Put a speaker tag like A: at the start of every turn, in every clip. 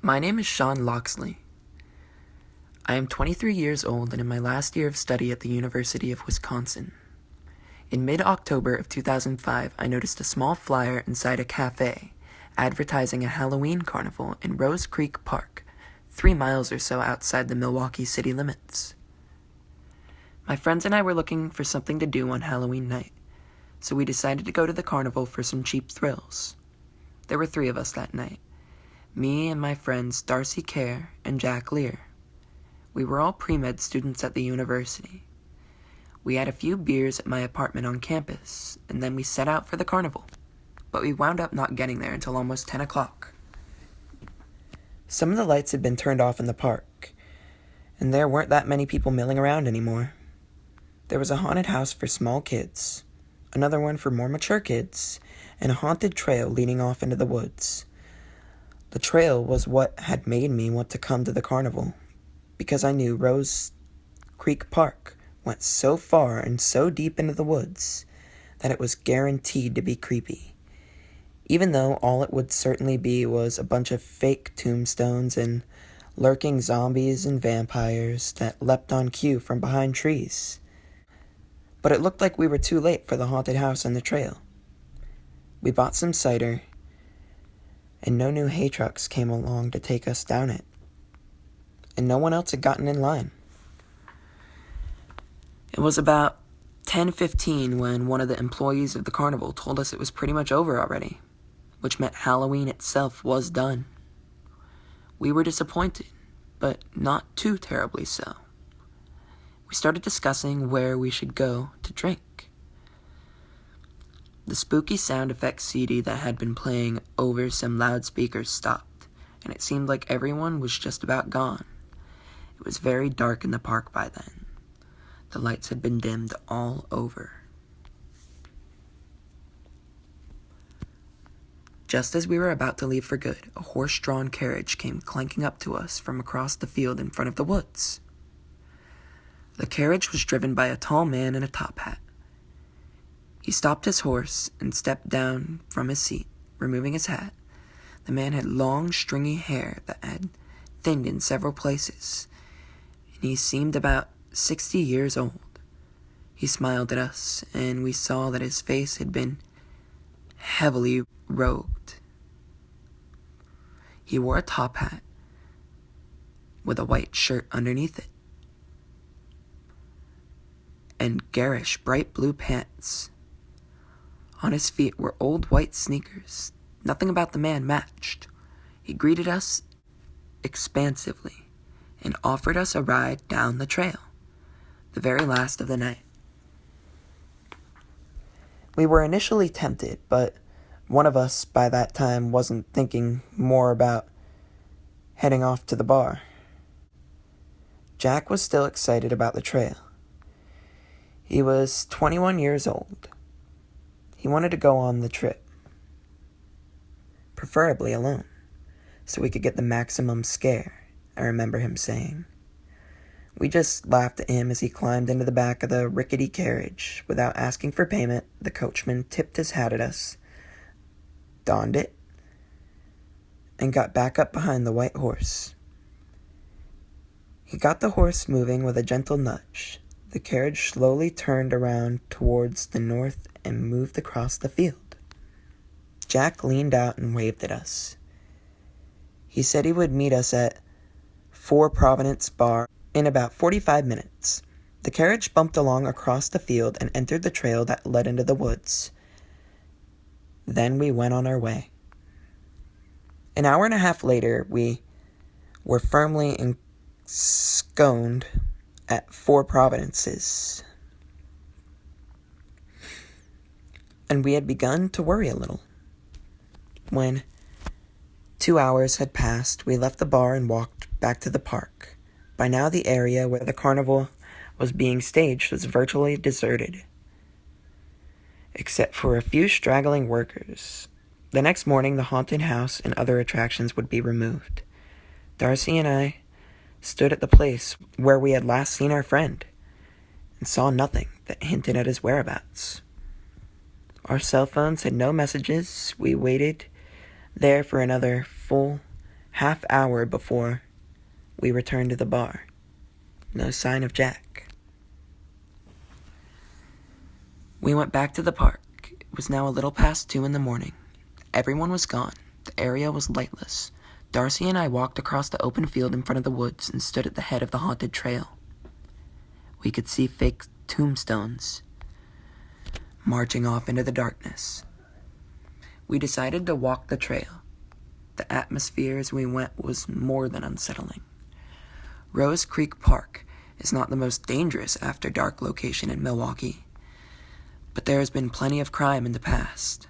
A: My name is Sean Loxley. I am 23 years old and in my last year of study at the University of Wisconsin. In mid-October of 2005, I noticed a small flyer inside a cafe advertising a Halloween carnival in Rose Creek Park, 3 miles or so outside the Milwaukee city limits. My friends and I were looking for something to do on Halloween night, so we decided to go to the carnival for some cheap thrills. There were 3 of us that night. Me and my friends Darcy Kerr and Jack Lear. We were all pre-med students at the university. We had a few beers at my apartment on campus, and then we set out for the carnival. But we wound up not getting there until almost 10 o'clock. Some of the lights had been turned off in the park, and there weren't that many people milling around anymore. There was a haunted house for small kids, another one for more mature kids, and a haunted trail leading off into the woods. The trail was what had made me want to come to the carnival, because I knew Rose Creek Park went so far and so deep into the woods that it was guaranteed to be creepy, even though all it would certainly be was a bunch of fake tombstones and lurking zombies and vampires that leapt on cue from behind trees. But it looked like we were too late for the haunted house and the trail. We bought some cider, and no new hay trucks came along to take us down it. And no one else had gotten in line. It was about 10:15 when one of the employees of the carnival told us it was pretty much over already, which meant Halloween itself was done. We were disappointed, but not too terribly so. We started discussing where we should go to drink. The spooky sound effects CD that had been playing over some loudspeakers stopped, and it seemed like everyone was just about gone. It was very dark in the park by then. The lights had been dimmed all over. Just as we were about to leave for good, a horse-drawn carriage came clanking up to us from across the field in front of the woods. The carriage was driven by a tall man in a top hat. He stopped his horse and stepped down from his seat, removing his hat. The man had long, stringy hair that had thinned in several places, and he seemed about 60 years old. He smiled at us, and we saw that his face had been heavily robed. He wore a top hat with a white shirt underneath it, and garish bright blue pants. On his feet were old white sneakers. Nothing about the man matched. He greeted us expansively and offered us a ride down the trail, the very last of the night. We were initially tempted, but one of us by that time wasn't thinking more about heading off to the bar. Jack was still excited about the trail. He was 21 years old. He wanted to go on the trip, preferably alone, so we could get the maximum scare, I remember him saying. We just laughed at him as he climbed into the back of the rickety carriage. Without asking for payment, the coachman tipped his hat at us, donned it, and got back up behind the white horse. He got the horse moving with a gentle nudge. The carriage slowly turned around towards the north and moved across the field. Jack leaned out and waved at us. He said he would meet us at 4 Providence Bar in about 45 minutes. The carriage bumped along across the field and entered the trail that led into the woods. Then we went on our way. An hour and a half later, we were firmly ensconced at 4 Providences, and we had begun to worry a little. When 2 hours had passed, we left the bar and walked back to the park. By now, the area where the carnival was being staged was virtually deserted, except for a few straggling workers. The next morning, the haunted house and other attractions would be removed. Darcy and I stood at the place where we had last seen our friend and saw nothing that hinted at his whereabouts. Our cell phones had no messages. We waited there for another full half hour before we returned to the bar. No sign of Jack. We went back to the park. It was now a little past 2 in the morning. Everyone was gone. The area was lightless. Darcy and I walked across the open field in front of the woods and stood at the head of the haunted trail. We could see fake tombstones marching off into the darkness. We decided to walk the trail. The atmosphere as we went was more than unsettling. Rose Creek Park is not the most dangerous after dark location in Milwaukee, but there has been plenty of crime in the past.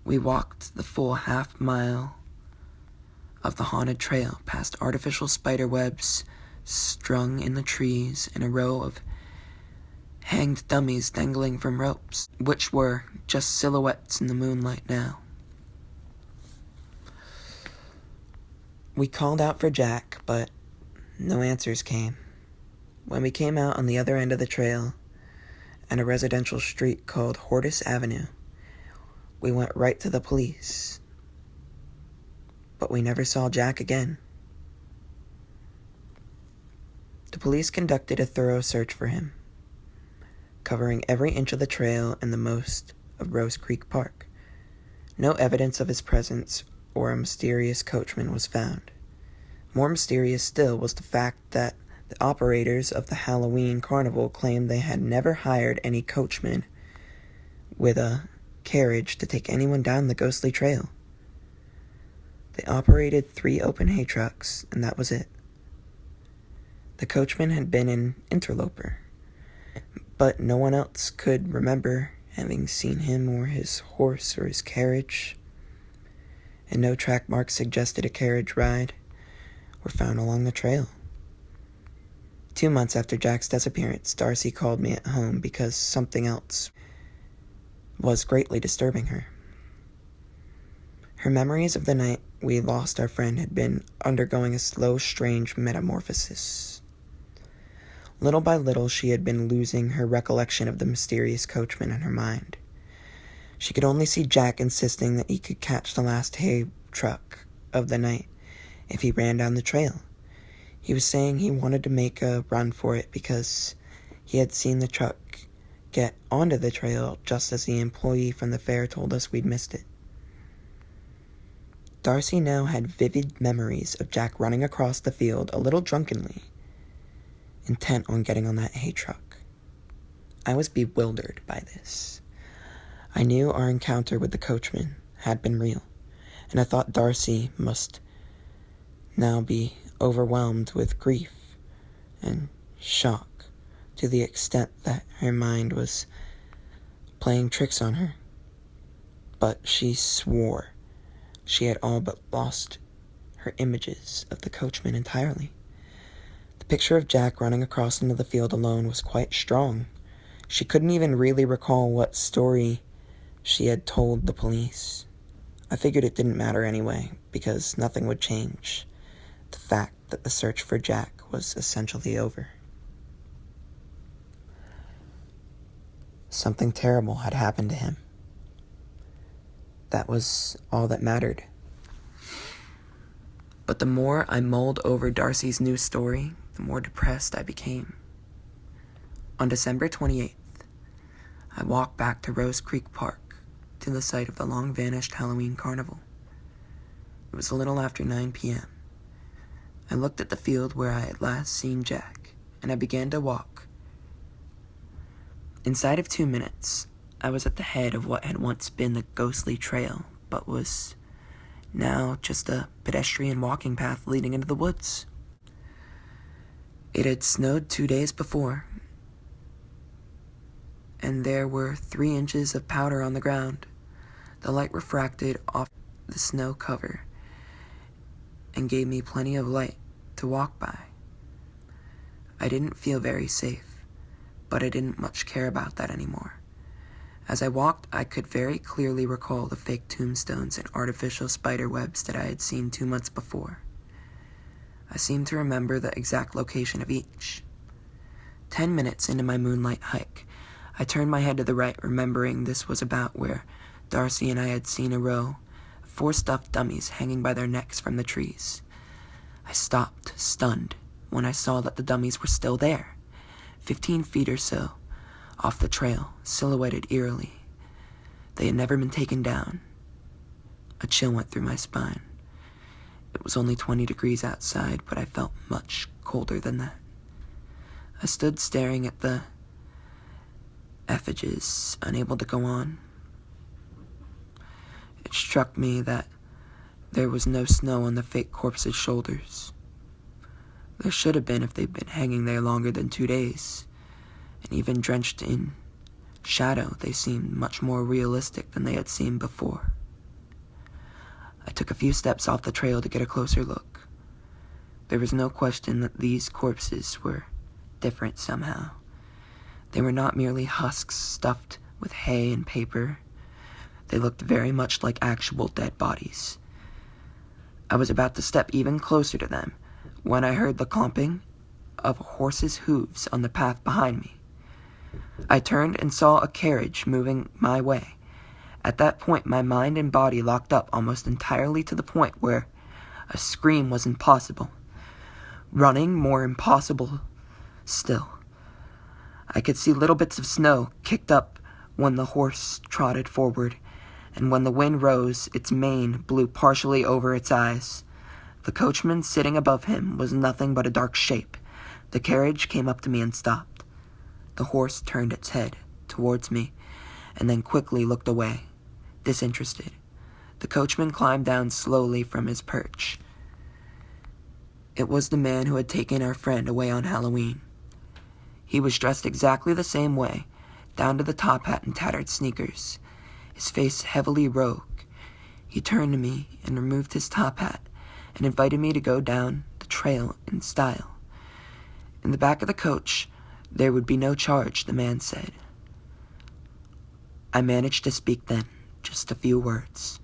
A: We walked the full half-mile of the haunted trail past artificial spider webs strung in the trees and a row of hanged dummies dangling from ropes, which were just silhouettes in the moonlight now. We called out for Jack, but no answers came. When we came out on the other end of the trail, and a residential street called Hortus Avenue, we went right to the police. But we never saw Jack again. The police conducted a thorough search for him, covering every inch of the trail and the most of Rose Creek Park. No evidence of his presence or a mysterious coachman was found. More mysterious still was the fact that the operators of the Halloween carnival claimed they had never hired any coachman with a carriage to take anyone down the ghostly trail. They operated 3 open hay trucks, and that was it. The coachman had been an interloper, but no one else could remember having seen him or his horse or his carriage, and no track marks suggested a carriage ride were found along the trail. 2 months after Jack's disappearance, Darcy called me at home because something else was greatly disturbing her. Her memories of the night we lost our friend had been undergoing a slow, strange metamorphosis. Little by little, she had been losing her recollection of the mysterious coachman in her mind. She could only see Jack insisting that he could catch the last hay truck of the night if he ran down the trail. He was saying he wanted to make a run for it because he had seen the truck get onto the trail just as the employee from the fair told us we'd missed it. Darcy now had vivid memories of Jack running across the field a little drunkenly, intent on getting on that hay truck. I was bewildered by this. I knew our encounter with the coachman had been real, and I thought Darcy must now be overwhelmed with grief and shock to the extent that her mind was playing tricks on her. But she swore she had all but lost her images of the coachman entirely. The picture of Jack running across into the field alone was quite strong. She couldn't even really recall what story she had told the police. I figured it didn't matter anyway, because nothing would change the fact that the search for Jack was essentially over. Something terrible had happened to him. That was all that mattered. But the more I mulled over Darcy's new story, the more depressed I became. On December 28th, I walked back to Rose Creek Park, to the site of the long-vanished Halloween carnival. It was a little after 9 p.m. I looked at the field where I had last seen Jack, and I began to walk. Inside of 2 minutes, I was at the head of what had once been the ghostly trail, but was now just a pedestrian walking path leading into the woods. It had snowed 2 days before, and there were 3 inches of powder on the ground. The light refracted off the snow cover and gave me plenty of light to walk by. I didn't feel very safe, but I didn't much care about that anymore. As I walked, I could very clearly recall the fake tombstones and artificial spider webs that I had seen 2 months before. I seemed to remember the exact location of each. 10 minutes into my moonlight hike, I turned my head to the right, remembering this was about where Darcy and I had seen a row of 4 stuffed dummies hanging by their necks from the trees. I stopped, stunned, when I saw that the dummies were still there, 15 feet or so off the trail, silhouetted eerily. They had never been taken down. A chill went through my spine. It was only 20 degrees outside, but I felt much colder than that. I stood staring at the effigies, unable to go on. It struck me that there was no snow on the fake corpses' shoulders. There should have been if they'd been hanging there longer than 2 days, and even drenched in shadow, they seemed much more realistic than they had seemed before. I took a few steps off the trail to get a closer look. There was no question that these corpses were different somehow. They were not merely husks stuffed with hay and paper. They looked very much like actual dead bodies. I was about to step even closer to them when I heard the clomping of a horse's hooves on the path behind me. I turned and saw a carriage moving my way. At that point, my mind and body locked up almost entirely to the point where a scream was impossible. Running, more impossible still. I could see little bits of snow kicked up when the horse trotted forward, and when the wind rose, its mane blew partially over its eyes. The coachman sitting above him was nothing but a dark shape. The carriage came up to me and stopped. The horse turned its head towards me, and then quickly looked away, disinterested. The coachman climbed down slowly from his perch. It was the man who had taken our friend away on Halloween. He was dressed exactly the same way, down to the top hat and tattered sneakers, his face heavily rogue. He turned to me and removed his top hat and invited me to go down the trail in style. In the back of the coach, there would be no charge, the man said. I managed to speak then, just a few words.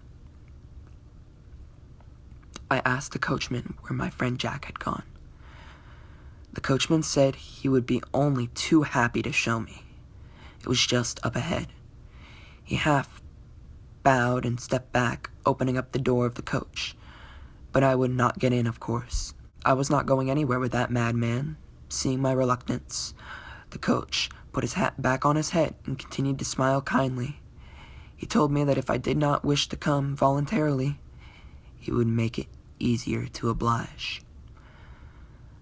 A: I asked the coachman where my friend Jack had gone. The coachman said he would be only too happy to show me. It was just up ahead. He half bowed and stepped back, opening up the door of the coach. But I would not get in, of course. I was not going anywhere with that madman. Seeing my reluctance, the coach put his hat back on his head and continued to smile kindly. He told me that if I did not wish to come voluntarily, he would make it easier to oblige.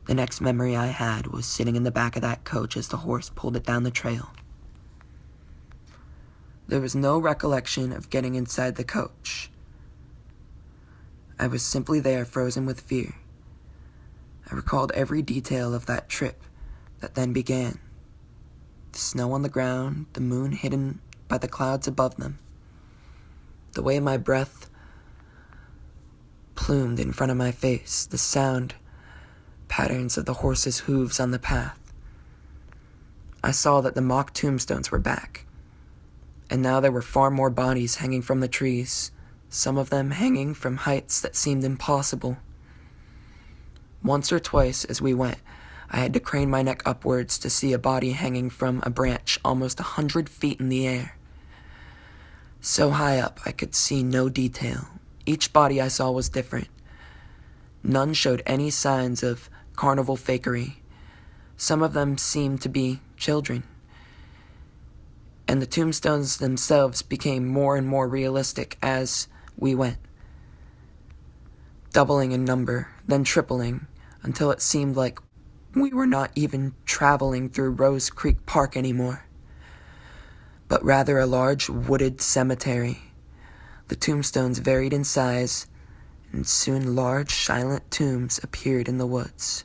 A: The next memory I had was sitting in the back of that coach as the horse pulled it down the trail. There was no recollection of getting inside the coach. I was simply there, frozen with fear. I recalled every detail of that trip that then began. The snow on the ground, the moon hidden by the clouds above them, the way my breath plumed in front of my face, the sound patterns of the horse's hooves on the path. I saw that the mock tombstones were back, and now there were far more bodies hanging from the trees, some of them hanging from heights that seemed impossible. Once or twice as we went, I had to crane my neck upwards to see a body hanging from a branch almost 100 feet in the air. So high up I could see no detail. Each body I saw was different. None showed any signs of carnival fakery. Some of them seemed to be children. And the tombstones themselves became more and more realistic as we went, doubling in number, then tripling, until it seemed like we were not even traveling through Rose Creek Park anymore, but rather a large wooded cemetery. The tombstones varied in size, and soon large, silent tombs appeared in the woods.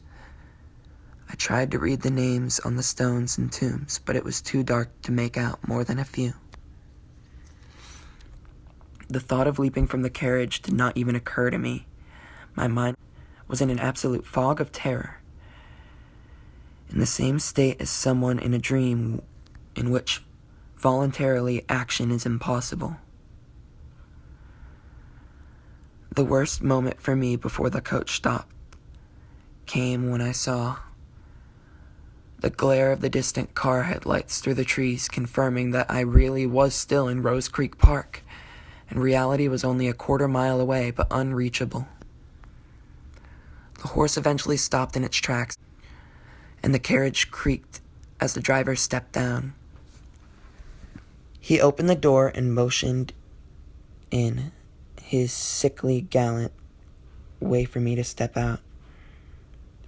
A: I tried to read the names on the stones and tombs, but it was too dark to make out more than a few. The thought of leaping from the carriage did not even occur to me. My mind was in an absolute fog of terror, in the same state as someone in a dream in which voluntarily action is impossible. The worst moment for me before the coach stopped came when I saw the glare of the distant car headlights through the trees, confirming that I really was still in Rose Creek Park, and reality was only a quarter-mile away but unreachable. The horse eventually stopped in its tracks, and the carriage creaked as the driver stepped down. He opened the door and motioned in his sickly, gallant way for me to step out.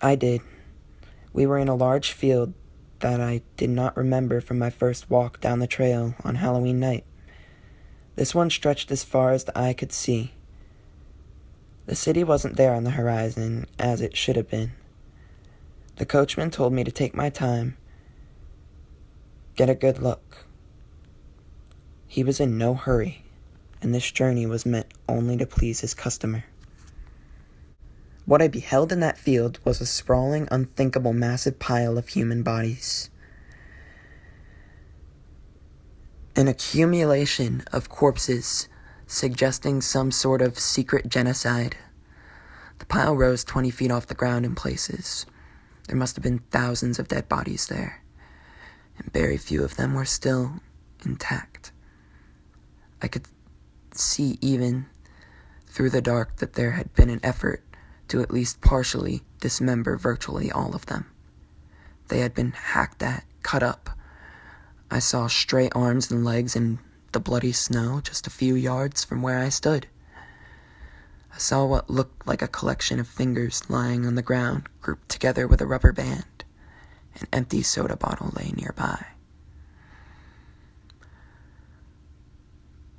A: I did. We were in a large field that I did not remember from my first walk down the trail on Halloween night. This one stretched as far as the eye could see. The city wasn't there on the horizon, as it should have been. The coachman told me to take my time, get a good look. He was in no hurry, and this journey was meant only to please his customer. What I beheld in that field was a sprawling, unthinkable, massive pile of human bodies. An accumulation of corpses suggesting some sort of secret genocide. The pile rose 20 feet off the ground in places. There must have been thousands of dead bodies there, and very few of them were still intact. I could see even through the dark that there had been an effort to at least partially dismember virtually all of them. They had been hacked at, cut up. I saw stray arms and legs in the bloody snow just a few yards from where I stood. I saw what looked like a collection of fingers lying on the ground, grouped together with a rubber band. An empty soda bottle lay nearby.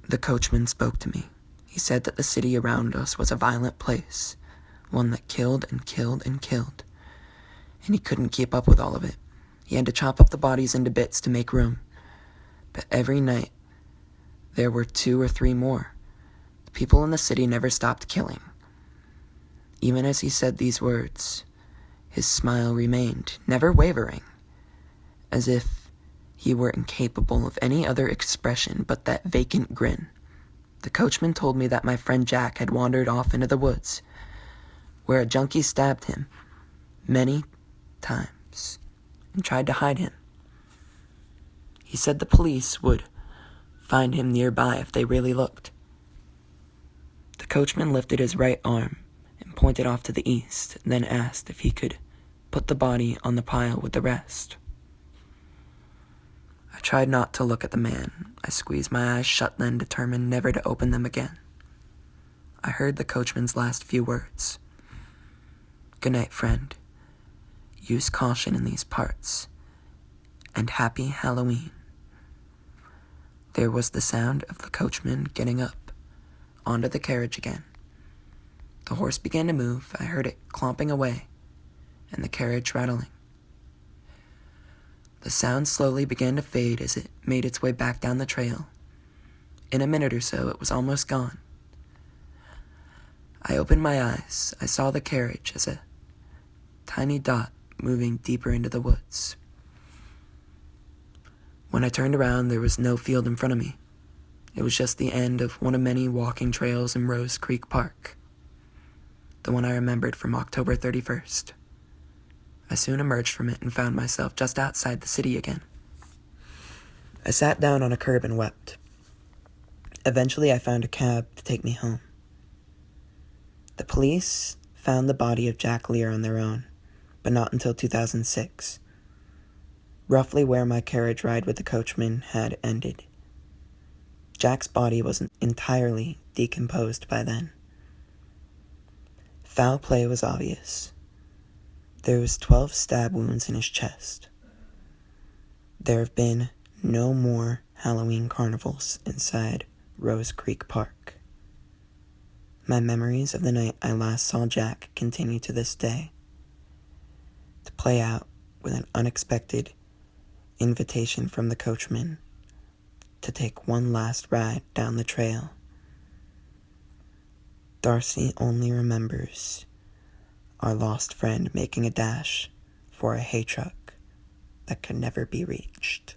A: The coachman spoke to me. He said that the city around us was a violent place, one that killed and killed and killed, and he couldn't keep up with all of it. He had to chop up the bodies into bits to make room. But every night, there were 2 or 3 more. The people in the city never stopped killing. Even as he said these words, his smile remained, never wavering, as if he were incapable of any other expression but that vacant grin. The coachman told me that my friend Jack had wandered off into the woods, where a junkie stabbed him many times and tried to hide him. He said the police would find him nearby if they really looked. The coachman lifted his right arm and pointed off to the east, then asked if he could put the body on the pile with the rest. I tried not to look at the man. I squeezed my eyes shut then, determined never to open them again. I heard the coachman's last few words. "Good night, friend. Use caution in these parts. And happy Halloween." There was the sound of the coachman getting up onto the carriage again. The horse began to move. I heard it clomping away, and the carriage rattling. The sound slowly began to fade as it made its way back down the trail. In a minute or so, it was almost gone. I opened my eyes. I saw the carriage as a tiny dot moving deeper into the woods. When I turned around, there was no field in front of me. It was just the end of one of many walking trails in Rose Creek Park, the one I remembered from October 31st. I soon emerged from it and found myself just outside the city again. I sat down on a curb and wept. Eventually, I found a cab to take me home. The police found the body of Jack Lear on their own, but not until 2006, roughly where my carriage ride with the coachman had ended. Jack's body wasn't entirely decomposed by then. Foul play was obvious. There was 12 stab wounds in his chest. There have been no more Halloween carnivals inside Rose Creek Park. My memories of the night I last saw Jack continue to this day, to play out with an unexpected invitation from the coachman to take one last ride down the trail. Darcy only remembers our lost friend making a dash for a hay truck that could never be reached.